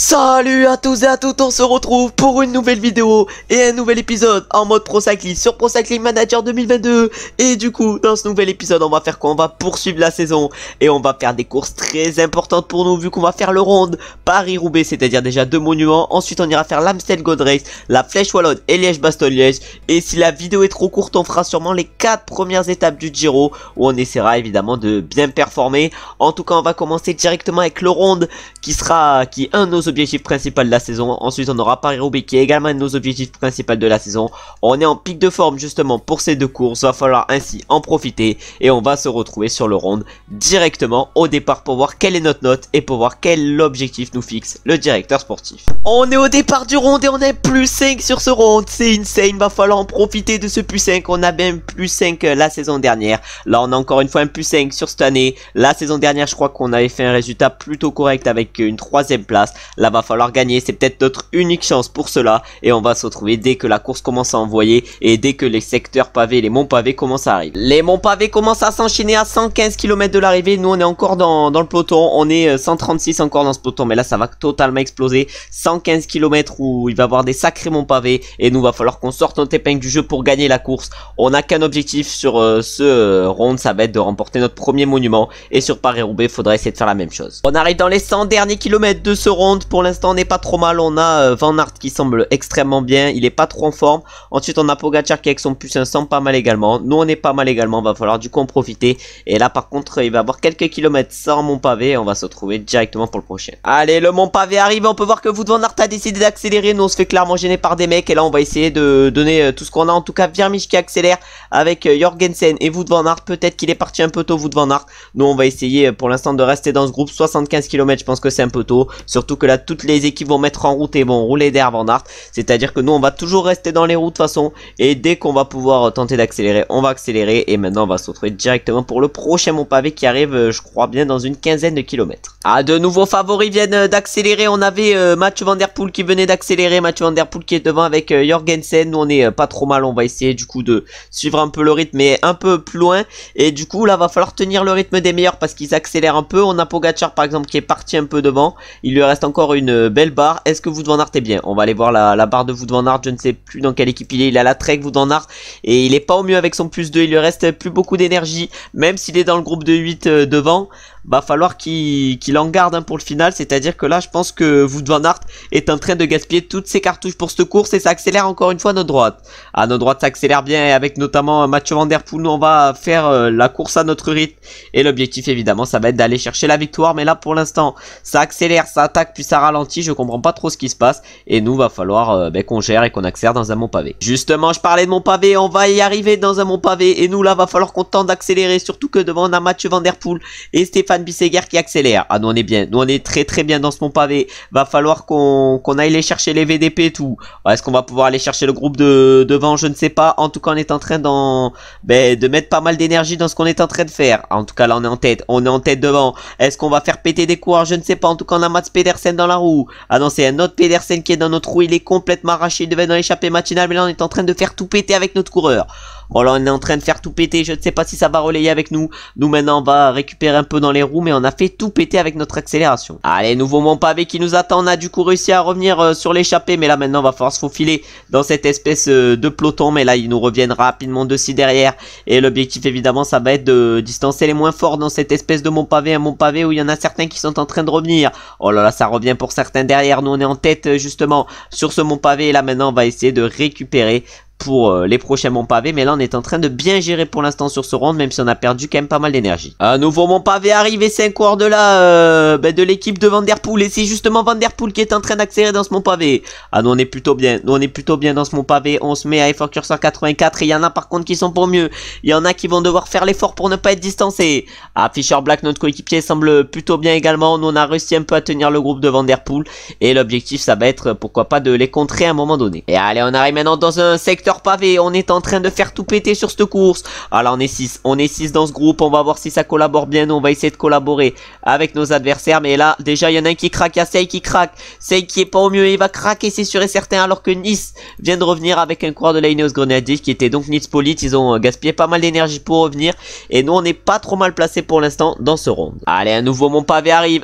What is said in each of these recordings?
Salut à tous et à toutes, on se retrouve pour une nouvelle vidéo et un nouvel épisode en mode Pro Cycling sur Pro Cycling Manager 2022. Et du coup, dans ce nouvel épisode, on va faire quoi? On va poursuivre la saison et on va faire des courses très importantes pour nous, vu qu'on va faire le Ronde, Paris-Roubaix, c'est-à-dire déjà 2 monuments. Ensuite, on ira faire l'Amstel Gold Race, la Flèche Wallonne et Liège-Bastogne-Liège. Et si la vidéo est trop courte, on fera sûrement les 4 premières étapes du Giro, où on essaiera évidemment de bien performer. En tout cas, on va commencer directement avec le Ronde, qui est un de nos objectifs principaux de la saison. Ensuite on aura Paris-Roubaix qui est également un de nos objectifs principaux de la saison. On est en pic de forme justement pour ces deux courses, va falloir ainsi en profiter et on va se retrouver sur le Ronde directement au départ pour voir quelle est notre note et pour voir quel objectif nous fixe le directeur sportif. On est au départ du Ronde et on est plus 5 sur ce Ronde, c'est insane, va falloir en profiter de ce plus 5, on a bien plus 5 la saison dernière, là on a encore une fois un plus 5 sur cette année. La saison dernière je crois qu'on avait fait un résultat plutôt correct avec une 3ème place, là va falloir gagner, c'est peut-être notre unique chance pour cela et on va se retrouver dès que la course commence à envoyer et dès que les secteurs pavés, les monts pavés commencent à arriver. Les monts pavés commencent à s'enchaîner à 115 km de l'arrivée, nous on est encore dans le peloton, on est 136 encore dans ce peloton, mais là ça va totalement exploser. 115 km où il va y avoir des sacrés monts pavés et nous va falloir qu'on sorte notre épingle du jeu pour gagner la course. On n'a qu'un objectif sur ce Ronde, ça va être de remporter notre premier monument et sur Paris-Roubaix il faudra essayer de faire la même chose. On arrive dans les 100 derniers kilomètres de ce Ronde, pour l'instant on n'est pas trop mal, on a Van Aert qui semble extrêmement bien, il est pas trop en forme. Ensuite on a Pogacar qui avec son plus 100 pas mal également, nous on est pas mal également, va falloir du coup en profiter. Et là par contre il va y avoir quelques kilomètres sans mont pavé, on va se retrouver directement pour le prochain. Allez, le mont pavé arrive, on peut voir que Wout van Aert a décidé d'accélérer, nous on se fait clairement gêner par des mecs et là on va essayer de donner tout ce qu'on a. En tout cas Virmich qui accélère avec Jorgensen et Wout van Aert, peut-être qu'il est parti un peu tôt Wout van Aert, nous on va essayer pour l'instant de rester dans ce groupe. 75 km je pense que c'est un peu tôt, surtout que là toutes les équipes vont mettre en route et vont rouler derrière Van Aert, c'est à dire que nous on va toujours rester dans les roues de toute façon et dès qu'on va pouvoir tenter d'accélérer on va accélérer. Et maintenant on va se retrouver directement pour le prochain mont pavé qui arrive je crois bien dans une quinzaine de kilomètres. Ah, de nouveaux favoris viennent d'accélérer, on avait Mathieu Van Der Poel qui venait d'accélérer, Mathieu Van Der Poel qui est devant avec Jorgensen, nous on est pas trop mal, on va essayer du coup de suivre un peu le rythme mais un peu plus loin et du coup là va falloir tenir le rythme des meilleurs parce qu'ils accélèrent un peu. On a Pogacar par exemple qui est parti un peu devant, il lui reste encore une belle barre. Est-ce que Wout van Aert est bien? On va aller voir la barre de Wout van Aert, je ne sais plus dans quelle équipe il est a la Trek Wout van Aert et il est pas au mieux avec son plus 2, il lui reste plus beaucoup d'énergie, même s'il est dans le groupe de 8 devant. Va falloir qu'il en garde un pour le final, c'est à dire que là je pense que Wout van Aert est en train de gaspiller toutes ses cartouches pour cette course et ça accélère encore une fois notre droite. À notre droite ça accélère bien et avec notamment Mathieu Van Der Poel, nous on va faire la course à notre rythme et l'objectif évidemment ça va être d'aller chercher la victoire. Mais là pour l'instant ça accélère, ça attaque puis ça ralentit, je comprends pas trop ce qui se passe et nous va falloir qu'on gère et qu'on accélère dans un mont pavé. Justement je parlais de mont pavé, on va y arriver dans un mont pavé et nous là va falloir qu'on tente d'accélérer, surtout que devant on a Mathieu Van Der Poel et Stéphane Bisseguer qui accélère. Ah, nous on est bien, nous on est très bien dans ce mont pavé. Va falloir qu'on aille les chercher les VDP et tout. Est-ce qu'on va pouvoir aller chercher le groupe devant? Je ne sais pas. En tout cas on est en train de mettre pas mal d'énergie dans ce qu'on est en train de faire. En tout cas là on est en tête devant. Est-ce qu'on va faire péter des coureurs? Je ne sais pas. En tout cas on a Mats Pedersen dans la roue. Ah non, c'est un autre Pedersen qui est dans notre roue, il est complètement arraché, il devait être dans l'échappée matinale mais là on est en train de faire tout péter avec notre coureur. Bon là on est en train de faire tout péter, je ne sais pas si ça va relayer avec nous. Nous maintenant on va récupérer un peu dans les roues mais on a fait tout péter avec notre accélération. Allez, nouveau mont pavé qui nous attend, on a du coup réussi à revenir sur l'échappée mais là maintenant on va falloir se faufiler dans cette espèce de peloton. Mais là ils nous reviennent rapidement de ci derrière et l'objectif évidemment ça va être de distancer les moins forts dans cette espèce de mont pavé. Un mont pavé où il y en a certains qui sont en train de revenir. Oh là là, ça revient pour certains derrière, nous on est en tête justement sur ce mont pavé et là maintenant on va essayer de récupérer pour les prochains monts pavés. Mais là on est en train de bien gérer pour l'instant sur ce Ronde, même si on a perdu quand même pas mal d'énergie. Un nouveau mont pavé arrive et c'est un coureur de l'équipe de Van Der Poel et c'est justement Van Der Poel qui est en train d'accélérer dans ce mont pavé. Ah, nous on est plutôt bien, nous on est plutôt bien dans ce mont pavé. On se met à effort curseur 84 et il y en a par contre qui sont pour mieux, il y en a qui vont devoir faire l'effort pour ne pas être distancés. Ah, Fischer Black notre coéquipier semble plutôt bien également, nous on a réussi un peu à tenir le groupe de Van Der Poel et l'objectif ça va être pourquoi pas de les contrer à un moment donné. Et allez, on arrive maintenant dans un secteur secteur pavé, on est en train de faire tout péter sur cette course. Alors on est 6 dans ce groupe, on va voir si ça collabore bien. Nous on va essayer de collaborer avec nos adversaires, mais là déjà il y en a un qui craque, il y a Sei qui craque, Sei qui est pas au mieux, il va craquer c'est sûr et certain, alors que Nice vient de revenir avec un coureur de la Ineos Grenadiers qui était donc Nitz-Polite. Ils ont gaspillé pas mal d'énergie pour revenir et nous on n'est pas trop mal placé pour l'instant dans ce round. Allez, un nouveau Mont Pavé arrive,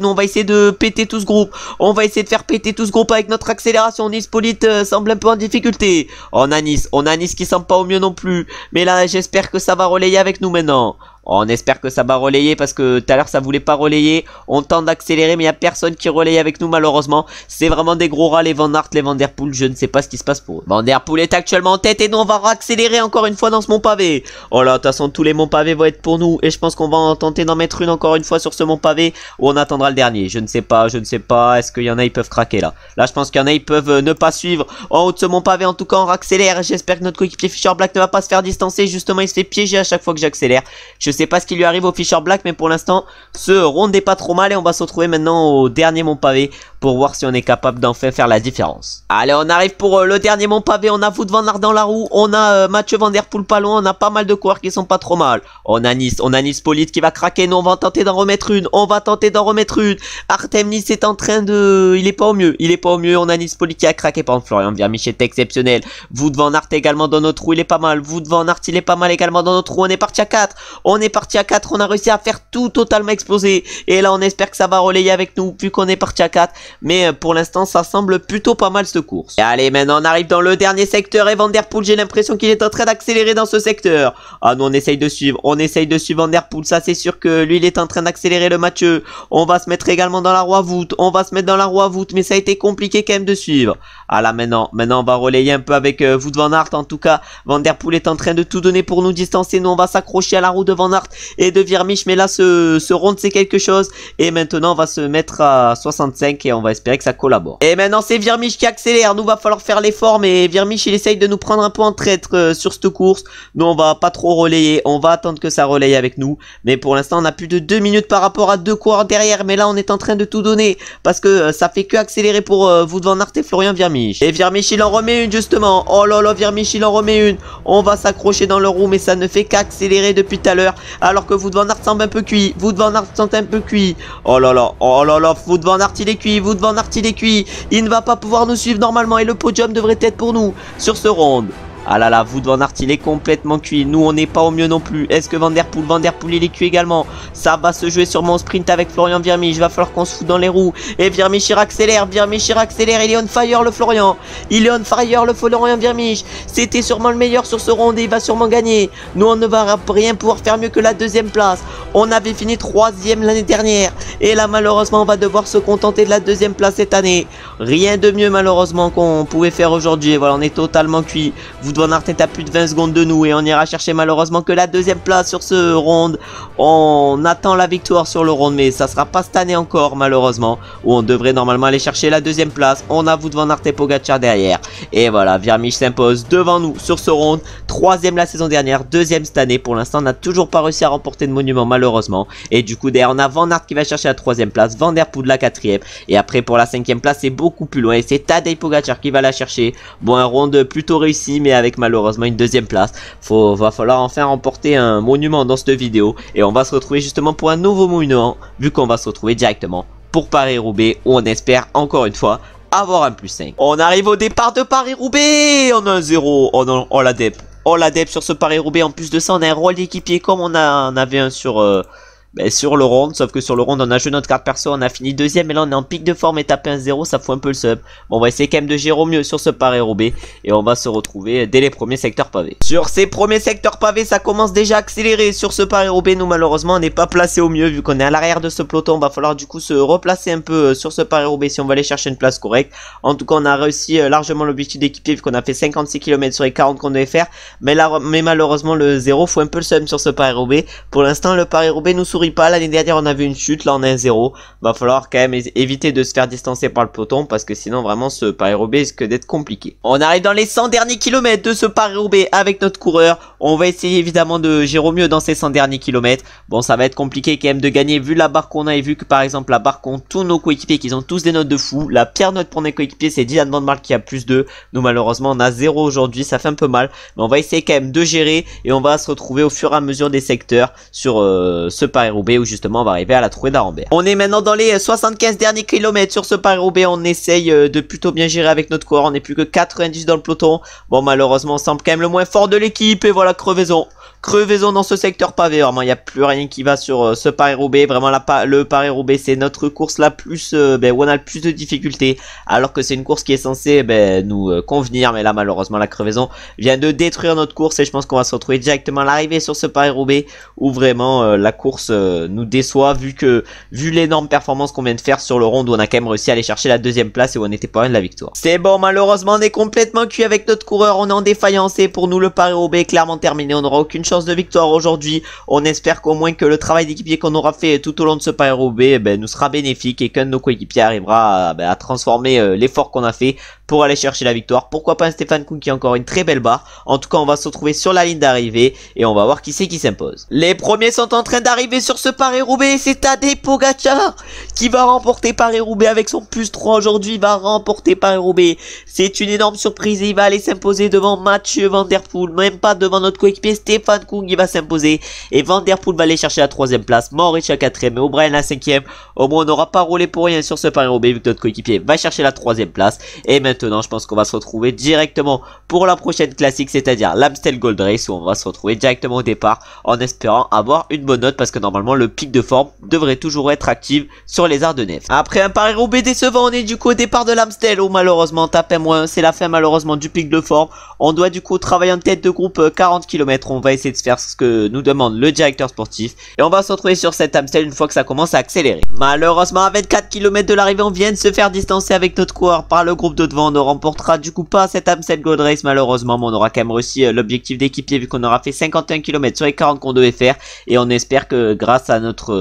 nous on va essayer de péter tout ce groupe, on va essayer de faire péter tout ce groupe avec notre accélération. Nitz-Polite semble un peu en difficulté. On a Nice qui semble pas au mieux non plus, mais là j'espère que ça va relayer avec nous maintenant. On espère que ça va relayer parce que tout à l'heure ça voulait pas relayer. On tente d'accélérer mais il n'y a personne qui relaye avec nous malheureusement. C'est vraiment des gros rats les Van Aert, les Van Der Poel. Je ne sais pas ce qui se passe pour eux. Van Der Poel est actuellement en tête et nous on va accélérer encore une fois dans ce Mont Pavé. Oh là, de toute façon tous les Monts Pavés vont être pour nous. Et je pense qu'on va en tenter d'en mettre une encore une fois sur ce Mont Pavé. Ou on attendra le dernier. Je ne sais pas. Est-ce qu'il y en a ils peuvent craquer là. Là je pense qu'il y en a ils peuvent ne pas suivre. En haut de ce Mont Pavé en tout cas on accélère. J'espère que notre coéquipier Fischer Black ne va pas se faire distancer. Justement il se fait piéger à chaque fois que j'accélère. Je sais pas ce qui lui arrive au Fischer Black, mais pour l'instant ce round n'est pas trop mal et on va se retrouver maintenant au dernier Mont Pavé pour voir si on est capable d'enfin faire la différence. Allez, on arrive pour le dernier Mont Pavé. On a Wout van Aert dans la roue, on a Mathieu Van Der Poel pas loin, on a pas mal de coureurs qui sont pas trop mal. On a Nitz-Polite qui va craquer. Nous on va tenter d'en remettre une, Artem Nice est en train de... il est pas au mieux, on a Nitz-Polite qui a craqué. Par exemple Florian Wiermich est exceptionnel, Wout van Aert également dans notre roue, il est pas mal, Wout van Aert il est pas mal également dans notre roue. On est parti à 4, on a réussi à faire tout totalement exploser et là on espère que ça va relayer avec nous vu qu'on est parti à 4, mais pour l'instant ça semble plutôt pas mal cette course. Et allez, maintenant on arrive dans le dernier secteur et Van Der Poel, j'ai l'impression qu'il est en train d'accélérer dans ce secteur. Ah nous on essaye de suivre Van Der Poel, ça c'est sûr que lui il est en train d'accélérer le Mathieu. On va se mettre également dans la roue à Wout, mais ça a été compliqué quand même de suivre. Ah là maintenant on va relayer un peu avec Wout van Aert. En tout cas Van Der Poel est en train de tout donner pour nous distancer. Nous on va s'accrocher à la roue de Van Aert et de Wiermich, mais là ce round c'est quelque chose et maintenant on va se mettre à 65 et on va espérer que ça collabore. Et maintenant c'est Wiermich qui accélère. Nous va falloir faire l'effort, mais Wiermich il essaye de nous prendre un peu en traître sur cette course. Nous on va pas trop relayer, on va attendre que ça relaye avec nous, mais pour l'instant on a plus de 2 minutes par rapport à 2 coureurs derrière, mais là on est en train de tout donner parce que ça fait que accélérer pour Wout van Aert et Florian Wiermich. Et Wiermich il en remet une justement. Oh là là, Wiermich il en remet une. On va s'accrocher dans le roue, mais ça ne fait qu'accélérer depuis tout à l'heure, alors que Wout van Aert semble un peu cuit. Oh là là, Wout van Aert il est cuit, il ne va pas pouvoir nous suivre normalement et le podium devrait être pour nous sur ce round. Ah là là, Wout van Aert il est complètement cuit. Nous on n'est pas au mieux non plus. Est-ce que Van Der Poel il est cuit également? Ça va se jouer sur mon sprint avec Florian Wiermich. Il va falloir qu'on se foute dans les roues. Et Wiermich il accélère, il est on fire le Florian. Wiermich. C'était sûrement le meilleur sur ce round et il va sûrement gagner. Nous on ne va rien pouvoir faire mieux que la 2e place. On avait fini 3e l'année dernière et là malheureusement on va devoir se contenter de la 2e place cette année. Rien de mieux malheureusement qu'on pouvait faire aujourd'hui. Voilà, on est totalement cuit. Wout van Aert est à plus de 20 secondes de nous et on ira chercher malheureusement que la 2e place sur ce round. On attend la victoire sur le round, mais ça sera pas cette année encore malheureusement, où on devrait normalement aller chercher la 2e place. On a Wout van Aert et Pogacar derrière et voilà, Wiermich s'impose devant nous sur ce round. 3e la saison dernière, 2e cette année. Pour l'instant on n'a toujours pas réussi à remporter de monument malheureusement, et du coup derrière on a Van Aert qui va chercher la 3e place, Van Der Poel la 4e, et après pour la 5e place c'est beaucoup plus loin et c'est Tadej Pogacar qui va la chercher. Bon, un round plutôt réussi mais avec malheureusement une 2e place. Va falloir enfin remporter un monument dans cette vidéo et on va se retrouver justement pour un nouveau monument, vu qu'on va se retrouver directement pour Paris-Roubaix où on espère encore une fois avoir un +5. On arrive au départ de Paris-Roubaix, on a un 0. Oh non, oh la dep sur ce Paris-Roubaix. En plus de ça on a un rôle d'équipier comme on avait un sur le round, sauf que sur le round on a joué notre carte perso, on a fini 2e et là on est en pic de forme et taper un 0 ça fout un peu le sub. Bon, on va essayer quand même de gérer au mieux sur ce Paris-Roubaix et on va se retrouver dès les premiers secteurs pavés. Sur ces premiers secteurs pavés ça commence déjà à accélérer sur ce Paris-Roubaix. Nous malheureusement on n'est pas placé au mieux vu qu'on est à l'arrière de ce peloton. Va falloir du coup se replacer un peu sur ce Paris-Roubaix si on va aller chercher une place correcte. En tout cas on a réussi largement l'objectif d'équipier vu qu'on a fait 56 km sur les 40 qu'on devait faire, mais malheureusement le 0 fout un peu le sub sur ce Paris-Roubaix. Pour l'instant le Paris-Roubaix nous sourit sourit pas. L'année dernière on avait une chute, là on a un 0. Va falloir quand même éviter de se faire distancer par le peloton parce que sinon vraiment ce Paris-Roubaix risque d'être compliqué. On arrive dans les 100 derniers kilomètres de ce Paris-Roubaix avec notre coureur. On va essayer évidemment de gérer au mieux dans ces 100 derniers kilomètres. Bon, ça va être compliqué quand même de gagner vu la barre qu'on a et vu que par exemple la barre qu'ont tous nos coéquipiers qui ont tous des notes de fou. La pire note pour nos coéquipiers c'est Dylan Van Baarle qui a plus 2. Nous malheureusement on a 0 aujourd'hui, ça fait un peu mal. Mais on va essayer quand même de gérer et on va se retrouver au fur et à mesure des secteurs sur ce Paris-Roubaix où justement on va arriver à la trouée d'Arambert. On est maintenant dans les 75 derniers kilomètres sur ce Paris-Roubaix. On essaye de plutôt bien gérer avec notre coureur. On n'est plus que 90 dans le peloton. Bon, malheureusement on semble quand même le moins fort de l'équipe et voilà, crevaison. Crevaison dans ce secteur pavé, vraiment il n'y a plus rien qui va sur ce Paris-Roubaix. Vraiment le Paris-Roubaix c'est notre course la plus où on a le plus de difficultés, alors que c'est une course qui est censée nous convenir. Mais là malheureusement la crevaison vient de détruire notre course et je pense qu'on va se retrouver directement à l'arrivée sur ce Paris-Roubaix où vraiment la course nous déçoit vu l'énorme performance qu'on vient de faire sur le rond où on a quand même réussi à aller chercher la deuxième place et où on était pas loin de la victoire. C'est bon, malheureusement on est complètement cuit avec notre coureur, on est en défaillance et pour nous le Paris-Roubaix est clairement terminé. On n'aura aucune chance de victoire aujourd'hui. On espère qu'au moins que le travail d'équipier qu'on aura fait tout au long de ce Paris-Roubaix nous sera bénéfique et qu'un de nos coéquipiers arrivera à transformer l'effort qu'on a fait pour aller chercher la victoire. Pourquoi pas un Stefan Kung qui a encore une très belle barre. En tout cas on va se retrouver sur la ligne d'arrivée et on va voir qui c'est qui s'impose. Les premiers sont en train d'arriver sur ce Paris-Roubaix. C'est Tadej Pogačar qui va remporter Paris-Roubaix avec son plus 3 aujourd'hui. Il va remporter Paris-Roubaix. C'est une énorme surprise et il va aller s'imposer devant Mathieu Van Der Poel. Même pas devant notre coéquipier Stefan Kung. Il va s'imposer et Van Der Poel va aller chercher la 3ème place. Mohoric la 4ème et O'Brien la 5ème. Au moins on n'aura pas roulé pour rien sur ce Paris-Roubaix vu que notre coéquipier va chercher la 3ème place. Et maintenant je pense qu'on va se retrouver directement pour la prochaine classique, c'est-à-dire l'Amstel Gold Race où on va se retrouver directement au départ en espérant avoir une bonne note parce que normalement le pic de forme devrait toujours être actif sur les Ardennes. Après un Paris-Roubaix décevant, on est du coup au départ de l'Amstel où malheureusement tape moins, c'est la fin malheureusement du pic de forme. On doit du coup travailler en tête de groupe 40 km. On va essayer de faire ce que nous demande le directeur sportif et on va se retrouver sur cette Amstel une fois que ça commence à accélérer. Malheureusement à 24 km de l'arrivée on vient de se faire distancer avec notre coureur par le groupe de devant. On ne remportera du coup pas cette Amstel Gold Race malheureusement, mais on aura quand même réussi l'objectif d'équipier vu qu'on aura fait 51 km sur les 40 qu'on devait faire et on espère que grâce à notre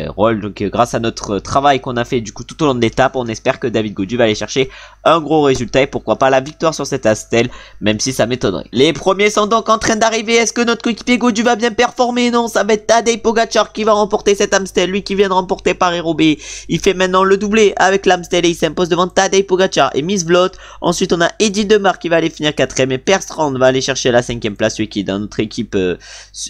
rôle, donc grâce à notre travail qu'on a fait du coup tout au long de l'étape, on espère que David Gaudu va aller chercher un gros résultat et pourquoi pas la victoire sur cette Amstel, même si ça m'étonnerait. Les premiers sont donc en train d'arriver. Est-ce que notre coéquipier Gaudu va bien performer? Non, ça va être Tadej Pogačar qui va remporter cette Amstel, lui qui vient de remporter Paris-Roubaix. Il fait maintenant le doublé avec l'Amstel et il s'impose devant Tadej Pogačar et Miss Vlot. Ensuite on a Eddy de Mark qui va aller finir 4ème et Per Strand va aller chercher la 5ème place, lui qui est dans notre équipe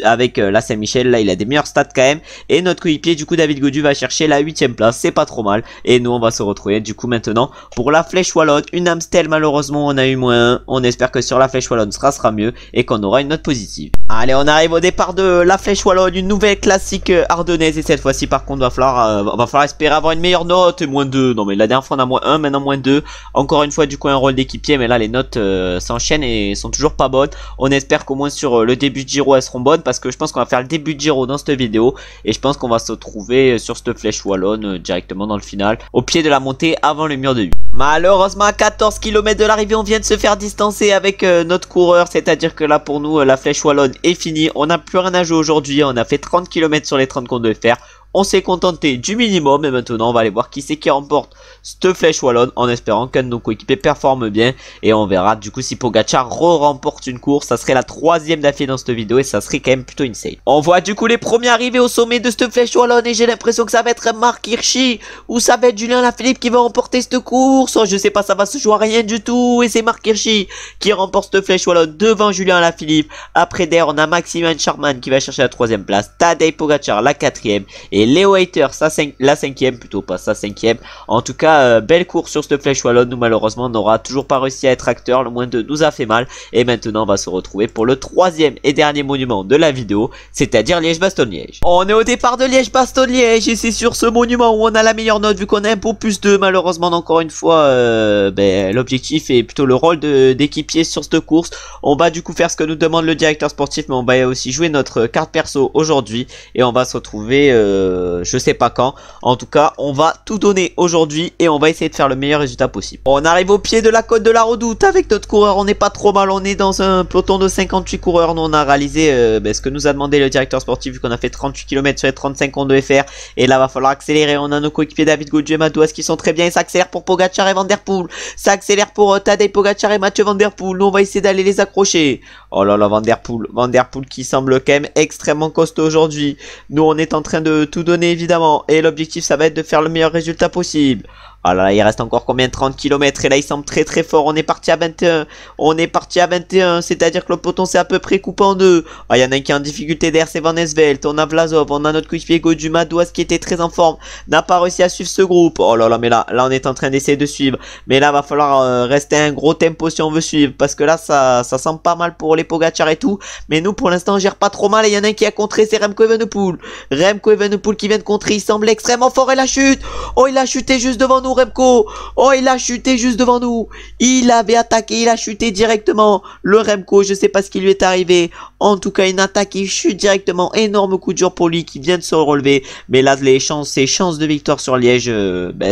avec la Saint-Michel. Là il a des meilleurs stats quand même et notre coéquipier du coup David Gaudu va chercher la 8ème place, c'est pas trop mal et nous on va se retrouver du coup maintenant pour la Flèche Wallonne. Une Amstel malheureusement on a eu moins 1, on espère que sur la Flèche Wallonne sera mieux et qu'on aura une note positive. Allez, on arrive au départ de la Flèche Wallonne, une nouvelle classique ardennaise et cette fois-ci par contre va falloir espérer avoir une meilleure note et -2. Non mais la dernière fois on a -1, maintenant -2. Encore une fois du coup un rôle d'équipier, mais là les notes s'enchaînent et sont toujours pas bonnes. On espère qu'au moins sur le début de Giro elles seront bonnes parce que je pense qu'on va faire le début de Giro dans cette vidéo et je pense qu'on va se trouver sur cette Flèche Wallonne directement dans le final au pied de la montée avant le mur de 8. Malheureusement à 14 km de l'arrivée on vient de se faire distancer avec notre coureur, c'est à dire que là pour nous la Flèche Wallonne est finie. On n'a plus rien à jouer aujourd'hui, on a fait 30 km sur les 30 qu'on devait faire. On s'est contenté du minimum et maintenant on va aller voir qui c'est qui remporte cette Flèche Wallonne en espérant qu'un de nos coéquipiers performe bien et on verra du coup si Pogačar remporte une course. Ça serait la 3ème d'affilée dans cette vidéo et ça serait quand même plutôt insane. On voit du coup les premiers arrivés au sommet de cette Flèche Wallonne et j'ai l'impression que ça va être Marc Hirschi ou ça va être Julien Lafilippe qui va remporter cette course. Oh, je sais pas, ça va se jouer à rien du tout et c'est Marc Hirschi qui remporte cette Flèche Wallonne devant Julien Lafilippe. Après derrière on a Maximilian Schachmann qui va chercher la 3ème place, Tadej Pogačar la 4ème et Leo Hayter la 5ème, plutôt pas sa 5ème. En tout cas belle course sur cette Flèche Wallonne. Nous malheureusement on n'aura toujours pas réussi à être acteur, le -2 nous a fait mal et maintenant on va se retrouver pour le 3ème et dernier monument de la vidéo, c'est-à-dire Liège-Bastogne-Liège. On est au départ de Liège-Bastogne-Liège et c'est sur ce monument où on a la meilleure note vu qu'on a un beau +2. Malheureusement encore une fois l'objectif est plutôt le rôle d'équipier sur cette course. On va du coup faire ce que nous demande le directeur sportif, mais on va aussi jouer notre carte perso aujourd'hui et on va se retrouver je sais pas quand. En tout cas, on va tout donner aujourd'hui et on va essayer de faire le meilleur résultat possible. On arrive au pied de la côte de la Redoute avec notre coureur. On n'est pas trop mal, on est dans un peloton de 58 coureurs. Nous on a réalisé ce que nous a demandé le directeur sportif, vu qu'on a fait 38 km sur les 35 qu'on devait faire. Et là va falloir accélérer. On a nos coéquipiers David Gaudu et Madouas qui sont très bien. Et ça accélère pour Pogacar et Van Der Poel. Ça accélère pour Tadej Pogacar et Mathieu Van Der Poel. Nous on va essayer d'aller les accrocher. Oh là là, Van Der Poel qui semble quand même extrêmement costaud aujourd'hui. Nous on est en train de tout donner évidemment. Et l'objectif ça va être de faire le meilleur résultat possible. Ah là là, il reste encore combien? 30 km et là il semble très très fort. On est parti à 21. On est parti à 21. C'est-à-dire que le peloton s'est à peu près coupé en deux. Ah, il y en a un qui est en difficulté d'air, c'est Van Esvelt. On a Vlasov, on a notre coéquipier Gaudu, Madouas qui était très en forme. N'a pas réussi à suivre ce groupe. Oh là là, mais là on est en train d'essayer de suivre. Mais là va falloir rester à un gros tempo si on veut suivre. Parce que là ça semble pas mal pour les Pogacar et tout. Mais nous pour l'instant on gère pas trop mal. Et il y en a un qui a contré, c'est Remco Evenepoel. Remco Evenepoel qui vient de contrer. Il semble extrêmement fort et la chute. Oh, il a chuté juste devant nous. Remco, oh il a chuté juste devant nous. Il avait attaqué, il a chuté directement. Le Remco, je sais pas ce qui lui est arrivé. En tout cas une attaque, il chute directement. Énorme coup dur pour lui qui vient de se relever. Mais là ses chances de victoire sur Liège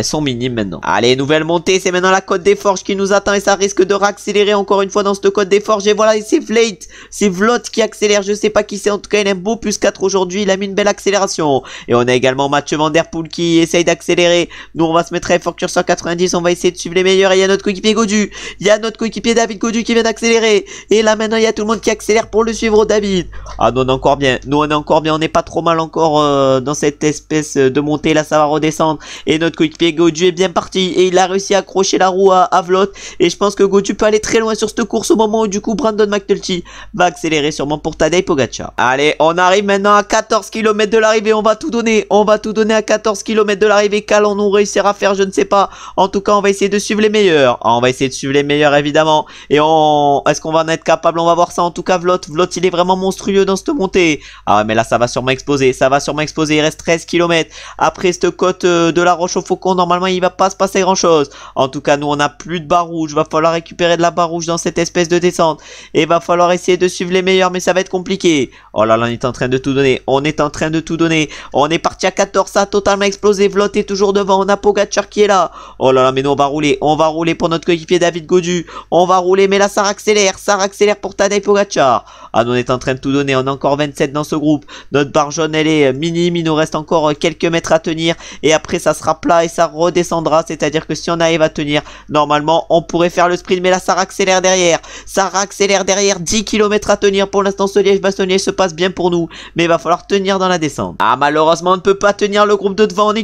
sont minimes maintenant. Allez, nouvelle montée, c'est maintenant la Côte des Forges qui nous attend. Et ça risque de réaccélérer encore une fois dans cette Côte des Forges. Et voilà, c'est Vlot qui accélère. Je sais pas qui c'est, en tout cas il a un beau +4 aujourd'hui. Il a mis une belle accélération. Et on a également Mathieu Van Der Poel qui essaye d'accélérer. Nous on va se mettre à effort sur 90, on va essayer de suivre les meilleurs. Et il y a notre coéquipier Gaudu, il y a notre coéquipier David Gaudu qui vient d'accélérer. Et là maintenant il y a tout le monde qui accélère pour le suivre, David. Ah nous on est encore bien, on n'est pas trop mal encore dans cette espèce de montée. Là ça va redescendre. Et notre coéquipier Gaudu est bien parti. Et il a réussi à accrocher la roue à Vlot. Et je pense que Gaudu peut aller très loin sur cette course au moment où du coup Brandon McNulty va accélérer sûrement pour Tadej Pogacar. Allez, on arrive maintenant à 14 km de l'arrivée. On va tout donner. On va tout donner à 14 km de l'arrivée. Qu'allons-nous réussir à faire? Je ne sais pas. En tout cas, on va essayer de suivre les meilleurs. On va essayer de suivre les meilleurs, évidemment. Et est-ce qu'on va en être capable? On va voir ça. En tout cas, Vlot, il est vraiment monstrueux dans cette montée. Ah ouais, mais là, ça va sûrement exploser. Ça va sûrement exploser. Il reste 13 km. Après cette côte de la Roche au Faucon, normalement, il va pas se passer grand-chose. En tout cas, nous, on n'a plus de barre rouge. Va falloir récupérer de la barre rouge dans cette espèce de descente. Et va falloir essayer de suivre les meilleurs, mais ça va être compliqué. Oh là là, on est en train de tout donner. On est en train de tout donner. On est parti à 14. Ça a totalement explosé. Vlot est toujours devant. On a Pogacar qui est là. Oh là là, mais nous on va rouler pour notre coéquipier David Gaudu. On va rouler, mais là ça accélère pour Tadej Pogacar. Ah, nous on est en train de tout donner, on a encore 27 dans ce groupe. Notre barre jaune elle est minime, il nous reste encore quelques mètres à tenir. Et après ça sera plat et ça redescendra, c'est-à-dire que si on arrive à tenir, normalement on pourrait faire le sprint. Mais là ça accélère derrière, 10 km à tenir. Pour l'instant ce Liège-Bastogne se passe bien pour nous, mais il va falloir tenir dans la descente. Ah malheureusement on ne peut pas tenir le groupe de devant, on est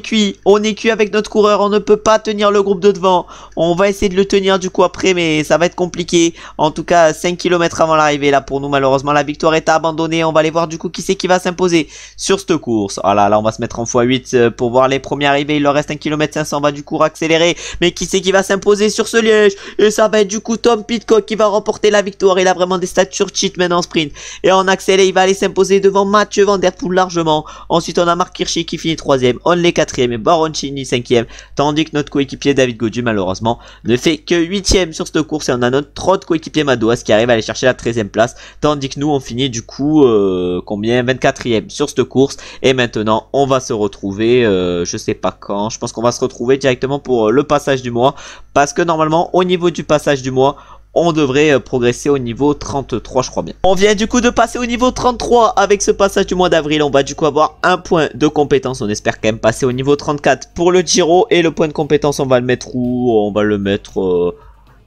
cuit avec notre coureur, on ne peut pas tenir le groupe de devant. On va essayer de le tenir du coup après, mais ça va être compliqué. En tout cas 5 km avant l'arrivée là pour nous, malheureusement la victoire est abandonnée. On va aller voir du coup qui c'est qui va s'imposer sur cette course. Oh là là, on va se mettre en x8 pour voir les premiers arrivés. Il leur reste 1 km 500, on va du coup accélérer. Mais qui c'est qui va s'imposer sur ce Liège? Et ça va être du coup Tom Pidcock qui va remporter la victoire. Il a vraiment des stats sur cheat maintenant en sprint. Et en accéléré, il va aller s'imposer devant Mathieu Van Der Poel largement. Ensuite on a Marc Hirschi qui finit 3ème, Onley 4ème et Baroncini 5ème. Tandis que notre coéquipier David Gaudu malheureusement ne fait que 8ème sur cette course. Et on a notre autre coéquipier Madouas qui arrive à aller chercher la 13ème place. Tandis que nous on finit du coup 24ème sur cette course. Et maintenant on va se retrouver je sais pas quand. Je pense qu'on va se retrouver directement pour le passage du mois. Parce que normalement au niveau du passage du mois, on devrait progresser au niveau 33 je crois bien. On vient du coup de passer au niveau 33 avec ce passage du mois d'avril. On va du coup avoir un point de compétence. On espère quand même passer au niveau 34 pour le Giro. Et le point de compétence on va le mettre où? On va le mettre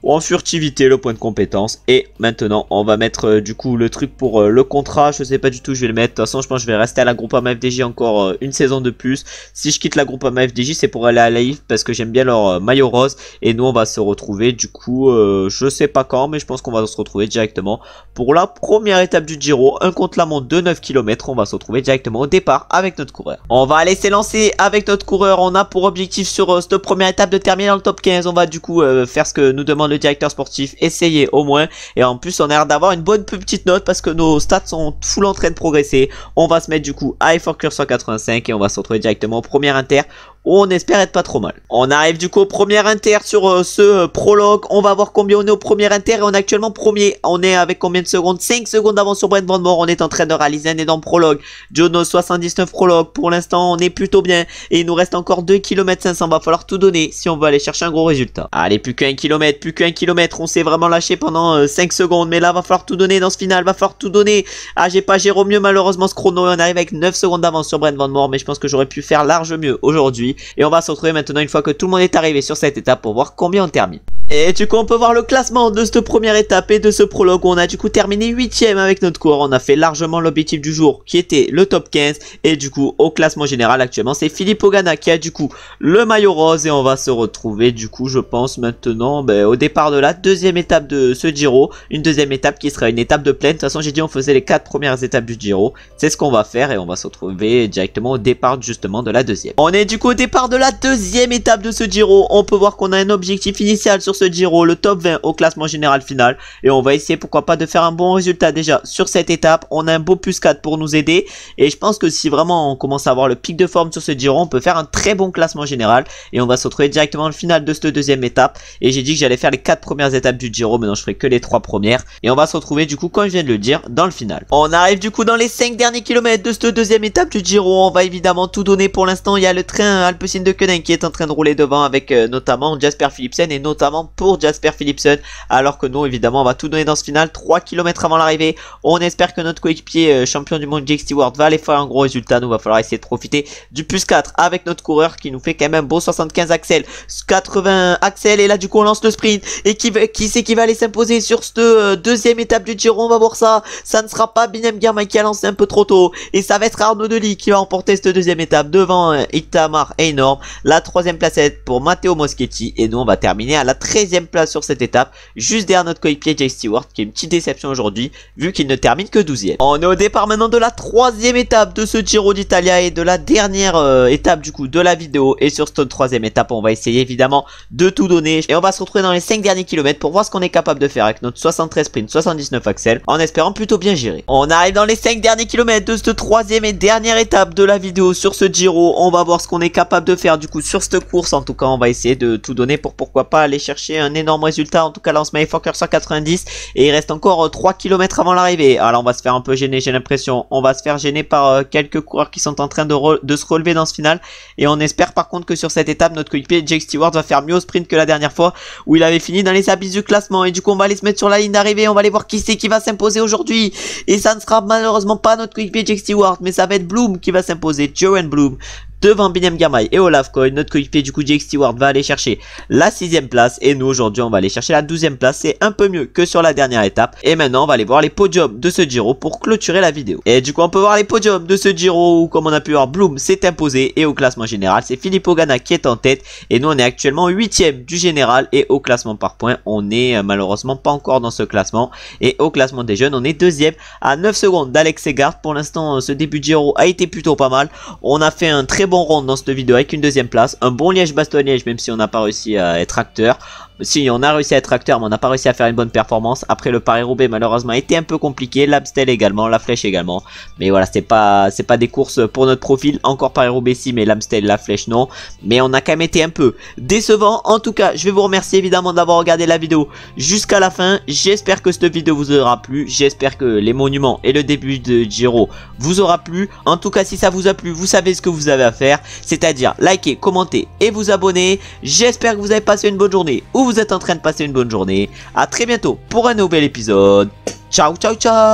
en furtivité, le point de compétence. Et maintenant on va mettre du coup le truc pour le contrat. Je sais pas du tout, je vais le mettre. De toute façon je pense que je vais rester à la Groupama FDJ encore une saison de plus. Si je quitte la Groupama FDJ c'est pour aller à la IF parce que j'aime bien leur maillot rose. Et nous on va se retrouver du coup je sais pas quand, mais je pense qu'on va se retrouver directement pour la première étape du Giro, un contre-la-montre de 9 km. On va se retrouver directement au départ avec notre coureur. On va aller s'élancer avec notre coureur. On a pour objectif sur cette première étape de terminer dans le top 15. On va du coup faire ce que nous demande le le directeur sportif, essayez au moins. Et en plus, on a l'air d'avoir une bonne petite note parce que nos stats sont full en train de progresser. On va se mettre du coup à effort cure 185 et on va se retrouver directement au premier inter. On espère être pas trop mal. On arrive du coup au premier inter sur ce prologue. On va voir combien on est au premier inter et on est actuellement premier. On est avec combien de secondes? 5 secondes d'avance sur Brent Van Moor. On est en train de réaliser un énorme prologue. Jono 79 prologue. Pour l'instant on est plutôt bien. Et il nous reste encore 2 km 500. Va falloir tout donner si on veut aller chercher un gros résultat. Allez, plus qu'un kilomètre, plus qu'un kilomètre. On s'est vraiment lâché pendant 5 secondes. Mais là va falloir tout donner dans ce final. Va falloir tout donner. Ah, j'ai pas géré au mieux malheureusement ce chrono. On arrive avec 9 secondes d'avance sur Brent Van Moor. Mais je pense que j'aurais pu faire large mieux aujourd'hui. Et on va se retrouver maintenant une fois que tout le monde est arrivé sur cette étape pour voir combien on termine. Et du coup on peut voir le classement de cette première étape et de ce prologue où on a du coup terminé 8ème avec notre coureur. On a fait largement l'objectif du jour qui était le top 15. Et du coup au classement général actuellement c'est Filippo Ganna qui a du coup le maillot rose. Et on va se retrouver du coup je pense maintenant au départ de la deuxième étape de ce Giro. Une deuxième étape qui sera une étape de plaine. De toute façon j'ai dit on faisait les 4 premières étapes du Giro. C'est ce qu'on va faire et on va se retrouver directement au départ justement de la deuxième. On est du coup au départ de la deuxième étape de ce Giro. On peut voir qu'on a un objectif initial sur ce Giro, le top 20 au classement général final. Et on va essayer pourquoi pas de faire un bon résultat déjà sur cette étape. On a un beau plus 4 pour nous aider. Et je pense que si vraiment on commence à avoir le pic de forme sur ce Giro, on peut faire un très bon classement général. Et on va se retrouver directement au final de cette deuxième étape. Et j'ai dit que j'allais faire les 4 premières étapes du Giro. Maintenant je ferai que les 3 premières. Et on va se retrouver du coup comme je viens de le dire dans le final. On arrive du coup dans les 5 derniers kilomètres de cette deuxième étape du Giro. On va évidemment tout donner pour l'instant. Il y a le train Alpecin de Koenig qui est en train de rouler devant avec notamment Jasper Philipsen et notamment pour Jasper Philipsen, alors que nous évidemment on va tout donner dans ce final. 3 km avant l'arrivée, on espère que notre coéquipier champion du monde Jake Stewart va aller faire un gros résultat. Nous va falloir essayer de profiter du plus 4 avec notre coureur qui nous fait quand même un beau 75 Axel, 80 Axel. Et là du coup on lance le sprint et qui c'est qui va aller s'imposer sur cette deuxième étape du Giro? On va voir ça. Ça ne sera pas Binem Girmay qui a lancé un peu trop tôt et ça va être Arnaud Delis qui va remporter cette deuxième étape devant Itamar Énorme. La troisième place est pour Matteo Moschetti et nous on va terminer à la 13e place sur cette étape, juste derrière notre coéquipier Jake Stewart qui est une petite déception aujourd'hui vu qu'il ne termine que 12e. On est au départ maintenant de la 3e étape de ce Giro d'Italia et de la dernière étape du coup de la vidéo. Et sur cette 3e étape on va essayer évidemment de tout donner et on va se retrouver dans les 5 derniers kilomètres pour voir ce qu'on est capable de faire avec notre 73 sprint 79 Axel en espérant plutôt bien gérer. On arrive dans les 5 derniers kilomètres de cette 3e et dernière étape de la vidéo sur ce Giro. On va voir ce qu'on est capable de faire du coup sur cette course. En tout cas on va essayer de tout donner pour pourquoi pas aller chercher un énorme résultat. En tout cas là on se met effort cure 190 et il reste encore 3 km avant l'arrivée. Alors on va se faire un peu gêner, j'ai l'impression. On va se faire gêner par quelques coureurs qui sont en train de se relever dans ce final. Et on espère par contre que sur cette étape notre coéquipier Jake Stewart va faire mieux au sprint que la dernière fois où il avait fini dans les abysses du classement. Et du coup on va aller se mettre sur la ligne d'arrivée. On va aller voir qui c'est qui va s'imposer aujourd'hui. Et ça ne sera malheureusement pas notre coéquipier Jake Stewart, mais ça va être Bloom qui va s'imposer, Johan Bloom, devant Binem Girmay et Olaf Koy. Notre coéquipier du coup Jake Stewart va aller chercher la 6e place et nous aujourd'hui on va aller chercher la 12e place. C'est un peu mieux que sur la dernière étape. Et maintenant on va aller voir les podiums de ce Giro pour clôturer la vidéo. Et du coup on peut voir les podiums de ce Giro où comme on a pu voir Bloom s'est imposé et au classement général c'est Filippo Ganna qui est en tête. Et nous on est actuellement 8e du général et au classement par points on est malheureusement pas encore dans ce classement. Et au classement des jeunes on est 2e à 9 secondes d'Alex Segard. Pour l'instant ce début de Giro a été plutôt pas mal. On a fait un très bon round dans cette vidéo avec une 2e place, un bon Liège-Bastogne-Liège même si on n'a pas réussi à être acteur. Si on a réussi à être acteur mais on n'a pas réussi à faire une bonne performance. Après le Paris-Roubaix malheureusement a été un peu compliqué, l'Amstel également, la Flèche également. Mais voilà c'est pas des courses pour notre profil. Encore Paris-Roubaix si mais l'Amstel, la Flèche non. Mais on a quand même été un peu décevant. En tout cas je vais vous remercier évidemment d'avoir regardé la vidéo jusqu'à la fin. J'espère que cette vidéo vous aura plu. J'espère que les monuments et le début de Giro vous aura plu. En tout cas si ça vous a plu vous savez ce que vous avez à faire. C'est-à-dire liker, commenter et vous abonner. J'espère que vous avez passé une bonne journée ou vous êtes en train de passer une bonne journée. A très bientôt pour un nouvel épisode. Ciao ciao ciao.